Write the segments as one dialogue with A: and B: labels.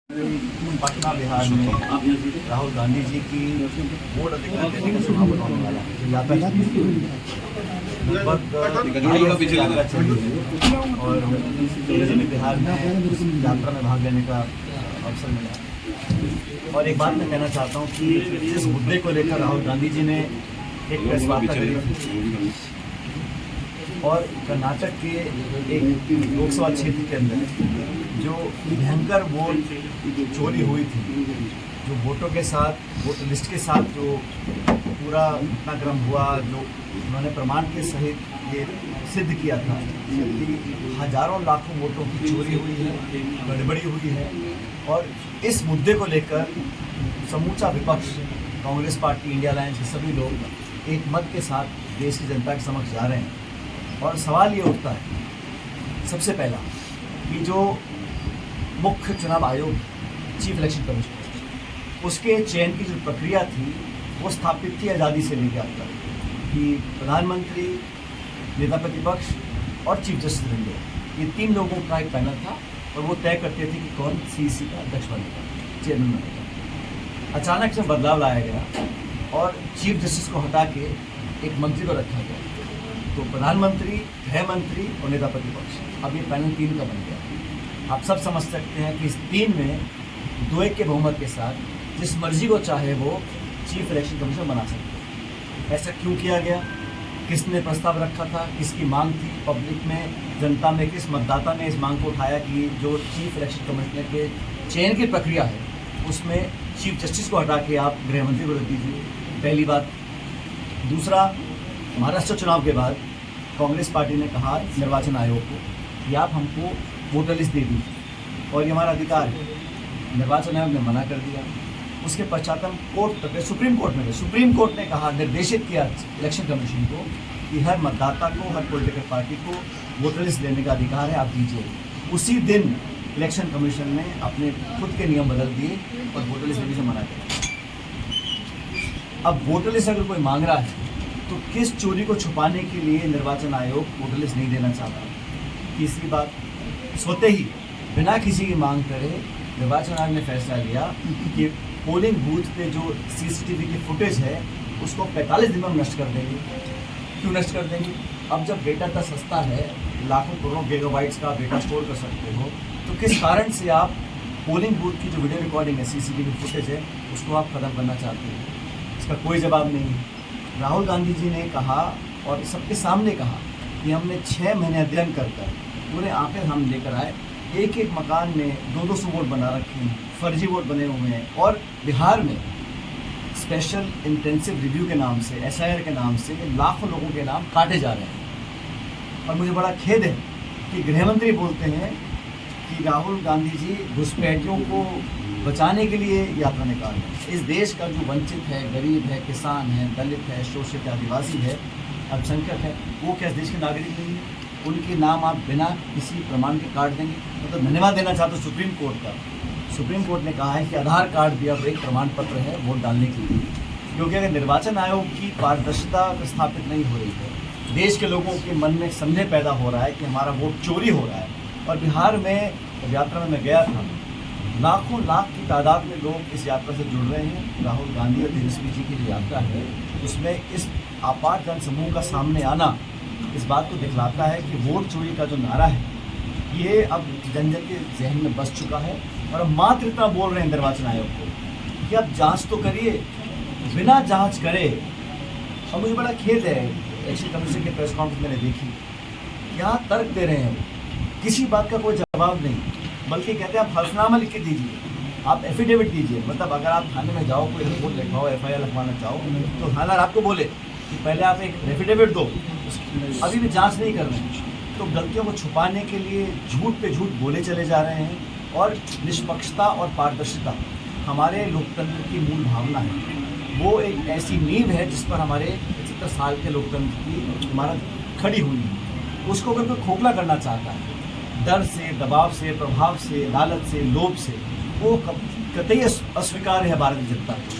A: पटना बिहार में राहुल गांधी जी की वोट अधिकार देने का समापन होने वाला है। यात्रा लगभग यात्रा चली है और मुझे भी बिहार में यात्रा में भाग लेने का अवसर मिला। और एक बात मैं कहना चाहता हूँ कि जिस मुद्दे को लेकर राहुल गांधी जी ने एक प्रेस वार्ता करी थी और कर्नाटक के एक लोकसभा क्षेत्र के अंदर जो भयंकर वोट चोरी हुई थी, जो वोटों के साथ वोटर लिस्ट के साथ जो पूरा घटनाक्रम हुआ, जो उन्होंने प्रमाण के सहित ये सिद्ध किया था कि हजारों लाखों वोटों की चोरी हुई है, गड़बड़ी हुई है। और इस मुद्दे को लेकर समूचा विपक्ष, कांग्रेस पार्टी, इंडिया अलायंस के सभी लोग एक मत के साथ देश की जनता के समक्ष जा रहे हैं। और सवाल ये उठता है सबसे पहला कि जो मुख्य चुनाव आयोग, चीफ इलेक्शन कमीशन, उसके चयन की जो प्रक्रिया थी वो स्थापित थी आज़ादी से लेकर अब तक कि प्रधानमंत्री, नेता प्रतिपक्ष और चीफ जस्टिस बनेंगे। ये तीन लोगों का एक पैनल था और वो तय करते थे कि कौन सीईसी का अध्यक्ष बनेगा, चेयरमैन बनेगा। अचानक से बदलाव लाया गया और चीफ जस्टिस को हटा के एक मंत्री को रखा गया। तो प्रधानमंत्री, गृह मंत्री और नेता प्रतिपक्ष, अब ये पैनल तीन का बन गया। आप सब समझ सकते हैं कि इस तीन में 2-1 के बहुमत के साथ जिस मर्जी को चाहे वो चीफ इलेक्शन कमीशन बना सकते हैं। ऐसा क्यों किया गया? किसने प्रस्ताव रखा था? किसकी मांग थी? पब्लिक में, जनता में, किस मतदाता ने इस मांग को उठाया कि जो चीफ इलेक्शन कमिश्नर के चयन की प्रक्रिया है उसमें चीफ जस्टिस को हटा के आप गृह मंत्री को रख दीजिए? पहली बात। दूसरा, महाराष्ट्र चुनाव के बाद कांग्रेस पार्टी ने कहा निर्वाचन आयोग को कि आप हमको वोटर लिस्ट दे दीजिए और ये हमारा अधिकार है। निर्वाचन आयोग ने मना कर दिया। उसके पश्चात हम कोर्ट तक, सुप्रीम कोर्ट में गए। सुप्रीम कोर्ट ने कहा, निर्देशित किया इलेक्शन कमीशन को कि हर मतदाता को, हर पॉलिटिकल पार्टी को वोटर लिस्ट देने का अधिकार है, आप दीजिए। उसी दिन इलेक्शन कमीशन ने अपने खुद के नियम बदल दिए और वोटर लिस्ट देने से मना किया। अब वोटर लिस्ट अगर कोई मांग रहा है तो किस चोरी को छुपाने के लिए निर्वाचन आयोग वोटर लिस्ट नहीं देना चाहता? तीसरी बात, सोते ही बिना किसी की मांग करे निर्वाचन आयोग ने फैसला लिया कि पोलिंग बूथ पे जो सीसीटीवी की फुटेज है उसको 45 दिन में नष्ट कर देंगे। क्यों नष्ट कर देंगे? अब जब डेटा इतना सस्ता है, लाखों करोड़ों गीगाबाइट्स का डेटा स्टोर कर सकते हो, तो किस कारण से आप पोलिंग बूथ की जो वीडियो रिकॉर्डिंग है, सीसीटीवी फुटेज है, उसको आप ख़त्म करना चाहते हो? इसका कोई जवाब नहीं है। राहुल गांधी जी ने कहा और सबके सामने कहा कि हमने 6 महीने अध्ययन कर पूरे आंकड़े हम लेकर आए। एक एक मकान में 200 वोट बना रखे हैं, फर्जी वोट बने हुए हैं और बिहार में स्पेशल इंटेंसिव रिव्यू के नाम से, SIR के नाम से लाखों लोगों के नाम काटे जा रहे हैं। और मुझे बड़ा खेद है कि गृह मंत्री बोलते हैं कि राहुल गांधी जी घुसपैठियों को बचाने के लिए यात्रा निकाल रहे हैं। इस देश का जो वंचित है, गरीब है, किसान है, दलित है, शोषित आदिवासी है, अल्पसंख्यक है, वो क्या इस देश के नागरिक नहीं है? उनके नाम आप बिना किसी प्रमाण के काट देंगे? मतलब धन्यवाद देना चाहते सुप्रीम कोर्ट का। सुप्रीम कोर्ट ने कहा है कि आधार कार्ड भी अब एक प्रमाण पत्र है वोट डालने के लिए, क्योंकि अगर निर्वाचन आयोग की पारदर्शिता स्थापित नहीं हो रही है, देश के लोगों के मन में संदेह पैदा हो रहा है कि हमारा वोट चोरी हो रहा है। और बिहार में यात्रा में मैं गया था, लाखों लाख की तादाद में लोग इस यात्रा से जुड़ रहे हैं। राहुल गांधी और तेजस्वी जी की जो यात्रा है उसमें इस अपार जन समूह का सामने आना इस बात को दिखलाता है कि वोट चोरी का जो नारा है ये अब जन जन के जहन में बस चुका है। और अब मात्र इतना बोल रहे हैं निर्वाचन आयोग को कि अब जांच तो करिए, बिना जांच करे। और मुझे बड़ा खेद है, इलेक्शन कमीशन की प्रेस कॉन्फ्रेंस मैंने देखी, क्या तर्क दे रहे हैं, किसी बात का कोई जवाब नहीं, बल्कि कहते हैं आप हल्फनामा लिख के दीजिए, आप एफिडेविट दीजिए। मतलब अगर आप थाने में जाओ, कोई रिपोर्ट लिखवाओ, FIR लिखवाना चाहो, तो थानेदार आपको बोले कि पहले आप एक एफिडेविट दो, अभी भी जांच नहीं कर रहे हैं। तो गलतियों को छुपाने के लिए झूठ पे झूठ बोले चले जा रहे हैं। और निष्पक्षता और पारदर्शिता हमारे लोकतंत्र की मूल भावना है। वो एक ऐसी नींव है जिस पर हमारे 75 साल के लोकतंत्र की इमारत खड़ी हुई है। उसको अगर कोई खोखला करना चाहता है, डर से, दबाव से, प्रभाव से, लालच से, लोभ से, वो कतई अस्वीकार है भारतीय जनता को।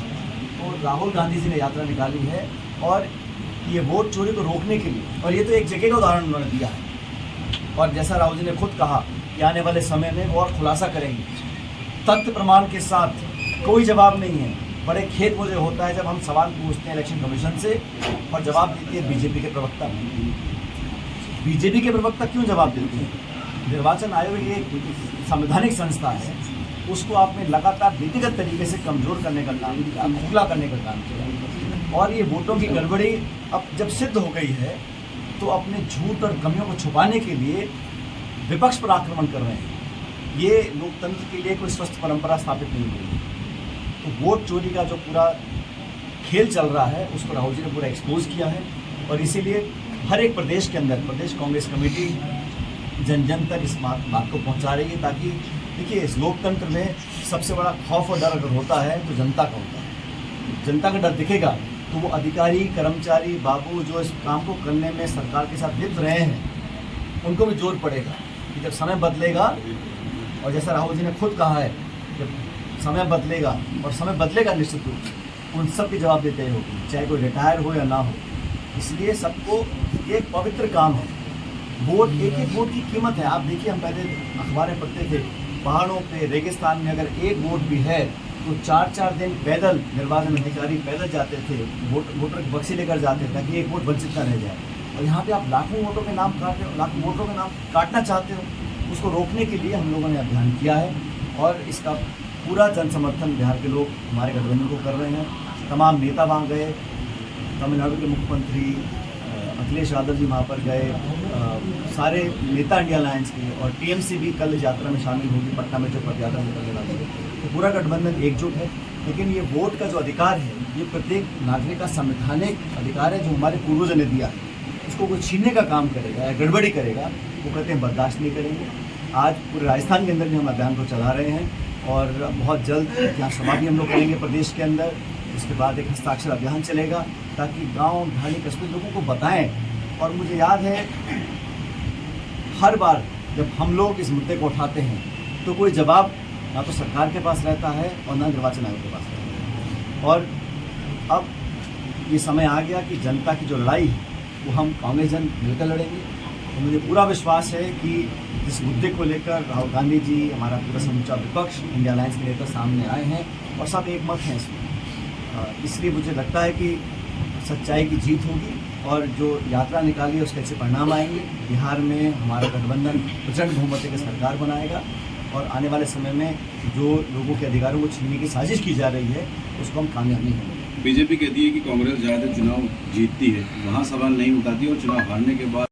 A: तो राहुल गांधी जी ने यात्रा निकाली है और ये वोट चोरी को रोकने के लिए, और ये तो एक जगह का उदाहरण उन्होंने दिया है। और जैसा राहुल जी ने खुद कहा कि आने वाले समय में वो और खुलासा करेंगे तथ्य प्रमाण के साथ कोई जवाब नहीं है। बड़े खेद मुझे होता है जब हम सवाल पूछते हैं इलेक्शन कमीशन से और जवाब देती है बीजेपी के प्रवक्ता। बीजेपी के प्रवक्ता क्यों जवाब देते हैं? निर्वाचन आयोग एक संवैधानिक संस्था है, उसको आपने लगातार नीतिगत तरीके से कमज़ोर करने का काम किया, खोखला करने का काम किया। और ये वोटों की गड़बड़ी अब जब सिद्ध हो गई है तो अपने झूठ और कमियों को छुपाने के लिए विपक्ष पर आक्रमण कर रहे हैं। ये लोकतंत्र के लिए कोई स्वस्थ परंपरा स्थापित नहीं हुई। तो वोट चोरी का जो पूरा खेल चल रहा है उसको राहुल जी ने पूरा एक्सपोज किया है। और इसीलिए हर एक प्रदेश के अंदर प्रदेश कांग्रेस कमेटी जन जन तक इस बात को पहुंचा रही है, ताकि देखिए इस लोकतंत्र में सबसे बड़ा खौफ और डर अगर होता है तो जनता का होता है। जनता का डर दिखेगा तो वो अधिकारी कर्मचारी बाबू जो इस काम को करने में सरकार के साथ लिप्त रहे हैं उनको भी जोर पड़ेगा कि जब समय बदलेगा, और जैसा राहुल जी ने खुद कहा है जब समय बदलेगा, और समय बदलेगा निश्चित रूप से, उन सब की जवाबदेही होगी, चाहे कोई रिटायर हो या ना हो। इसलिए सबको ये एक पवित्र काम है। वोट, एक एक वोट की कीमत है। आप देखिए, हम पहले अखबारें पढ़ते थे, पहाड़ों पे रेगिस्तान में अगर एक वोट भी है तो 4-4 दिन पैदल निर्वाचन अधिकारी पैदल जाते थे, वोटर की बक्सी लेकर जाते थे ताकि एक वोट वंचित न रह जाए। और यहाँ पे आप लाखों वोटों के नाम काट रहे हो, लाखों वोटों के नाम काटना चाहते हो। उसको रोकने के लिए हम लोगों ने अभियान किया है और इसका पूरा जन समर्थन बिहार के लोग हमारे गठबंधन को कर रहे हैं। तमाम नेता वहाँ गए, तमिलनाडु के मुख्यमंत्री अखिलेश यादव जी वहाँ पर गए, सारे नेता इंडिया अलायंस के, और टीएमसी भी कल यात्रा में शामिल होगी, पटना में जो पदयात्रा निकलने वाली है। तो पूरा गठबंधन एकजुट है। लेकिन ये वोट का जो अधिकार है, ये प्रत्येक नागरिक का संवैधानिक अधिकार है जो हमारे पूर्वजों ने दिया है। इसको कोई छीनने का काम करेगा या गड़बड़ी करेगा, वो कहते हैं बर्दाश्त नहीं करेंगे। आज पूरे राजस्थान के अंदर भी हम अभियान को चला रहे हैं और बहुत जल्द यहाँ सभा भी हम लोग करेंगे प्रदेश के अंदर। इसके बाद एक हस्ताक्षर अभियान चलेगा ताकि गांव ढाणी कस्बे लोगों को बताएं। और मुझे याद है हर बार जब हम लोग इस मुद्दे को उठाते हैं तो कोई जवाब ना तो सरकार के पास रहता है और ना निर्वाचन आयोग के पास रहता है। और अब ये समय आ गया कि जनता की जो लड़ाई है वो हम कांग्रेस जन मिलकर लड़ेंगे। तो मुझे पूरा विश्वास है कि इस मुद्दे को लेकर राहुल गांधी जी, हमारा पूरा समूचा विपक्ष, इंडिया अलायंस के नेता सामने आए हैं और सब एक मत हैं इसमें। इसलिए मुझे लगता है कि सच्चाई की जीत होगी और जो यात्रा निकाली है उसके अच्छे परिणाम आएंगे। बिहार में हमारा गठबंधन प्रचंड बहुमत की सरकार बनाएगा और आने वाले समय में जो लोगों के अधिकारों को छीनने की साजिश की जा रही है उसको हम कामयाब नहीं होंगे।
B: बीजेपी कहती है कि कांग्रेस ज़्यादा चुनाव जीतती है, वहाँ सवाल नहीं उठाती और चुनाव हारने के बाद